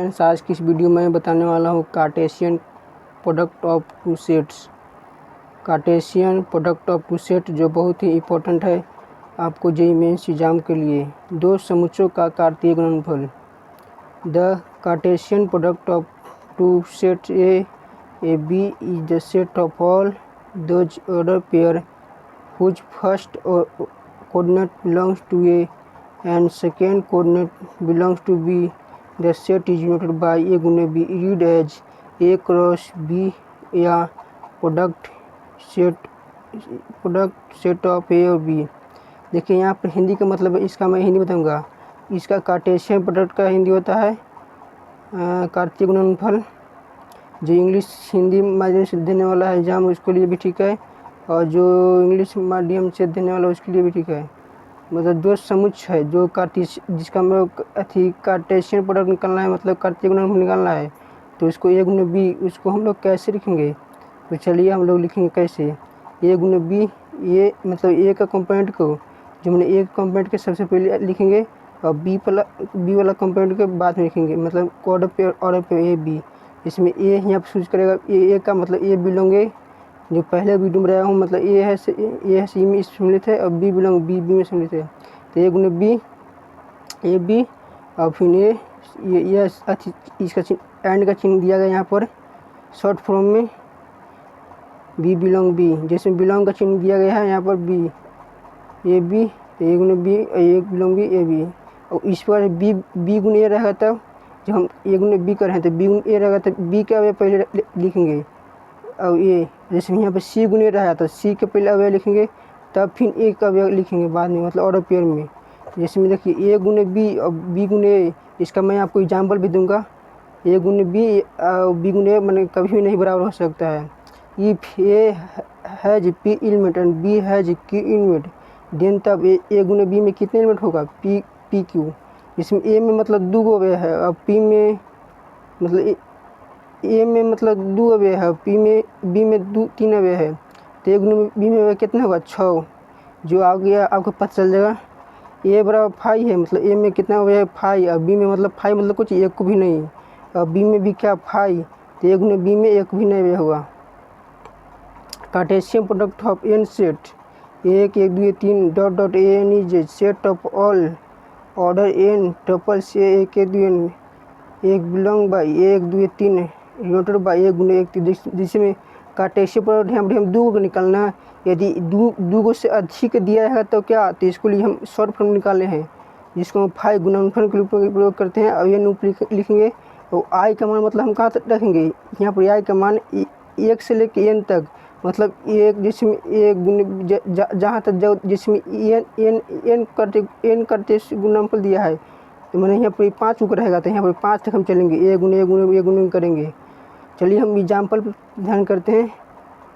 Friends, आज की इस वीडियो में बताने वाला हूँ cartesian product of two sets. Cartesian product of two set जो बहुत ही इम्पोर्टेंट है आपको जेईई मेंस एग्जाम के लिए। दो समुच्चों का कार्तीय गुणनफल। The cartesian product of two sets A B is the set of all those order pair whose first coordinate belongs to A and second coordinate belongs to B. The set is denoted by A गुने B. Read as A cross B या product set of A और B। देखिए यहाँ पर हिंदी का मतलब है, इसका मैं हिंदी बताऊंगा। इसका कार्टेशियन प्रोडक्ट का हिंदी होता है कार्तीय गुणनफल। जो इंग्लिश हिंदी माध्यम से देने वाला है एग्जाम उसके लिए भी ठीक है, और जो इंग्लिश माध्यम से देने वाला उसके लिए भी ठीक है। मतलब दो समुच्चय है जो जिसका हम लोग कार्टेशियन प्रोडक्ट निकालना है, मतलब कार्तीय गुणनफल निकालना है। तो इसको ए गुने बी, उसको हम लोग कैसे लिखेंगे? तो चलिए हम लोग लिखेंगे कैसे। ए गुने बी, ये मतलब ए का कंपोनेंट को जो मैंने ए कंपोनेंट के सबसे पहले लिखेंगे और बी वाला कंपोनेंट के बाद में लिखेंगे, मतलब ऑर्डर पे ए बी। इसमें ए यहाँ पर सूच करेगा, ए का मतलब ए बिलोंगे जो पहले वीडियो में रहा हूँ, मतलब ए है सी में सम्मिलित है और बी बिलोंग बी में सम्मिलित है। तो ए गुने बी, ए बी और फिर ये इसका एंड का चिन्ह दिया गया यहाँ पर शॉर्ट फॉर्म में बी बिलोंग बी, जैसे बिलोंग का चिन्ह दिया गया है यहाँ पर बी ए बी। तो ए गुने B A belong B A B, और इस पर बी गुने ए रहेगा। तब जब हम ए गुने बी कर रहे हैं तो बी गुने ए रहेगा, तो बी का अवयव पहले लिखेंगे। और ए जैसे यहाँ पर सी गुने रहा तो सी के पहले अवयव लिखेंगे, तब फिर ए का अवयव लिखेंगे बाद में, मतलब ऑर्डर पेयर में। जैसे में देखिए ए गुने बी और बी गुने ए, इसका मैं आपको एग्जाम्पल भी दूंगा। ए गुने बी और बी गुने ए मैंने कभी भी नहीं बराबर हो सकता है। If A has P element and B has Q element then तब ए गुने बी में कितने एलिमेंट होगा? P Q. इसमें ए में मतलब दो अवयव है और पी में मतलब ए में मतलब दो अवयव है, बी में तीन अवयव है। तो ए गुने बी में अवयव कितना होगा? 6। जो आ गया आपको पता चल जाएगा। ए बराबर 5 है, मतलब ए में कितना अवयव है? 5, और बी में मतलब 5 मतलब कुछ एक को भी नहीं, और बी में भी क्या 5। तो ए गुने बी में एक भी नहीं अवयव होगा। Cartesian product of N set 1 1 2 3 dot dot N is set of all order N triple से 1 1 2 n एक belong by 1 2 3 denoted by A गुने 1, जिसमें कार्टेशियन प्रोडक्ट यहाँ पर हम दो को निकालना। यदि दो को से अधिक दिया है तो क्या, तो इसको लिए हम शॉर्ट फॉर्म निकाले हैं, जिसको हम 5 गुणनफल के रूप में प्रयोग करते हैं। और ये नूप लिखेंगे। और आई का मान मतलब हम कहाँ तक रखेंगे? यहाँ पर आई का मान 1 से लेकर n तक, मतलब एक जिसमें एक गुने जहाँ तक जिसमें एन करते गुणनफल दिया है, तो मैंने यहाँ पर 5 उक रहेगा, तो यहाँ पर 5 तक हम चलेंगे। ए गुने करेंगे। चलिए हम एग्जाम्पल पर ध्यान करते हैं।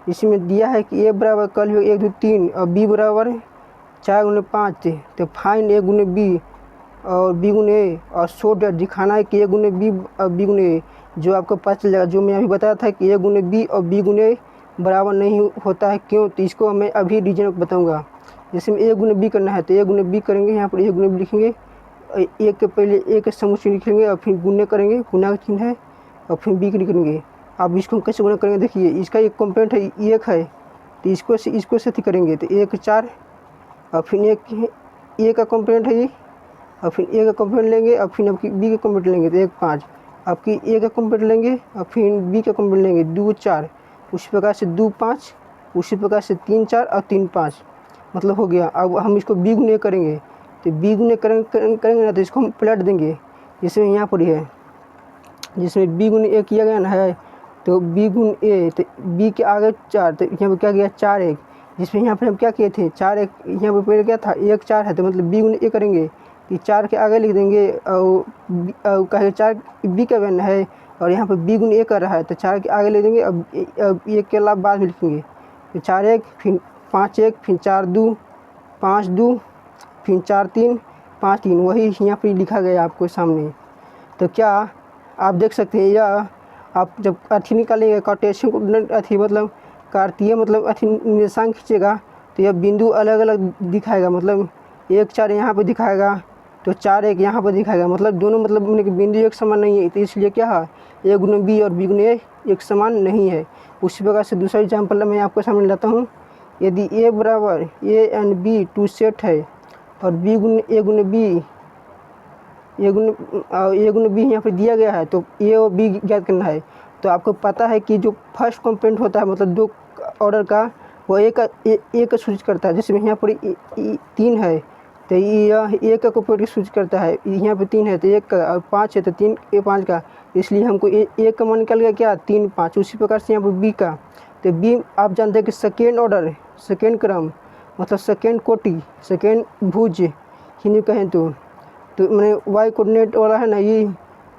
इसमें दिया है कि ए बराबर कल 1 2 3 और बी बराबर 4 गुने 5। तो फाइंड ए गुने बी और बी गुने ए, और शो डेट दिखाना है कि ए गुने बी और बी गुने ए, जो आपको पता चल जाएगा। जो मैं अभी बताया था कि ए गुने बी और बी गुने ए बराबर नहीं होता है, क्यों? तो इसको मैं अभी रीजन बताऊँगा। जैसे में ए गुने बी करना है तो ए गुने बी करेंगे, यहाँ पर ए गुने बी लिखेंगे, एक के पहले एक समुच्चय लिखेंगे और फिर गुने करेंगे, गुना का चिन्ह है, और फिर बी लिखेंगे। अब इसको हम कैसे गुना करेंगे? देखिए इसका एक कंपोनेंट है 1 है, तो इसको से करेंगे तो 1 4, और फिर ए का कंपोनेंट है ये, और फिर ए का कंपोनेंट लेंगे, और फिर आपकी बी का कंपोनेंट लेंगे तो 1 5, आपकी ए का कंपोनेंट लेंगे और फिर बी का कंपोनेंट लेंगे 2 4, उसी प्रकार से 2 5, उसी प्रकार से 3 4 और 3 5, मतलब हो गया। अब हम इसको बी गुने करेंगे, तो बी गुने करेंगे ना, तो इसको हम पलट देंगे। जिसमें यहाँ पर है, जिसमें बी गुने ए किया गया ना है, तो बी गुने ए, तो बी के आगे 4, तो यहाँ पर क्या गया 4 1, जिसमें यहाँ पर हम क्या किए थे 4 1, यहाँ पर पहले क्या था 1 4 है, तो मतलब बी गुने ए करेंगे कि 4 के आगे लिख देंगे, और कहे 4 बी का बन है और यहाँ पर बी गुने ए कर रहा है, तो 4 के आगे लिख देंगे। अब 1 के अलावा बाद में लिखेंगे, तो 4 1 फिर 5 1 फिर 4 2 5 2 फिर 4 3 5 3, वही यहाँ पर लिखा गया आपको सामने। तो क्या आप देख सकते हैं, या आप जब अथी निकालेंगे कार्टेशियन अथी मतलब कार्तीय मतलब अथी निर्देशांक खींचेगा, तो यह बिंदु अलग अलग दिखाएगा, मतलब 1 4 यहाँ पर दिखाएगा, तो 4 1 यहाँ पर दिखाएगा, मतलब दोनों मतलब बिंदु एक समान नहीं है, तो इसलिए क्या है ए गुना बी और बी गुना ए एक समान नहीं है। उसी प्रकार से दूसरा एग्जाम्पल मैं आपको सामने लाता हूँ। यदि ए बराबर A and B two set है और बी गुना ए गुना बी ए गुना बी यहाँ पर दिया गया है, तो ए और बी ज्ञात करना है। तो आपको पता है कि जो फर्स्ट कंपोनेंट होता है मतलब दो ऑर्डर का, वो ए का सूचित करता है। जैसे यहाँ पर 3 है तो यह ए का कंपोनेंट सूचित करता है, यहाँ पे 3 है तो 1 का, और 5 है तो 3 ए 5 का, इसलिए हमको ए का मान निकल गया क्या 3 5। उसी प्रकार से यहाँ पर बी का, तो बी आप जानते हैं कि सेकेंड ऑर्डर, सेकेंड क्रम मतलब सेकेंड कोटि, सेकेंड भुज हिंदी कहें तो मैंने वाई कोऑर्डिनेट वाला है ना ये,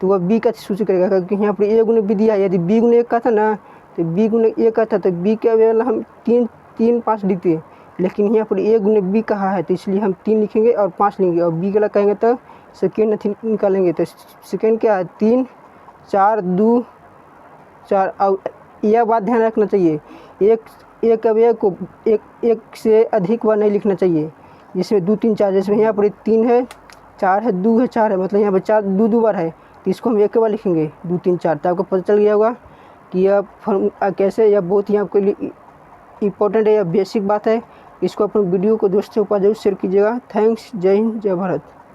तो वह बी का सूचित करेगा, क्योंकि यहाँ पर ए गुना बी दिया है। यदि बी गुना 1 का था ना तो बी गुना ए का था, तो बी के वाला हम 3 3 5 लिखते, लेकिन यहाँ पर ए गुना बी कहा है तो इसलिए हम 3 लिखेंगे और 5 लेंगे, और बी का कहेंगे तो सेकेंड निकालेंगे। तो सेकेंड क्या है 3 4 2 4। और यह बात ध्यान रखना चाहिए, एक अवयव को एक से अधिक बार नहीं लिखना चाहिए, जिसमें 2 3 4। जैसे यहाँ पर 3 है 4 है 2 है 4 है, मतलब यहाँ पर 4 2 बार है, तो इसको हम एक बार लिखेंगे 2 3 4। तो आपको पता चल गया होगा कि यह फॉर्मूला कैसे, यह बहुत ही आपके लिए इम्पोर्टेंट है, यह बेसिक बात है। इसको अपने वीडियो को दोस्तों के पास जरूर शेयर कीजिएगा। थैंक्स, जय हिंद, जय भारत।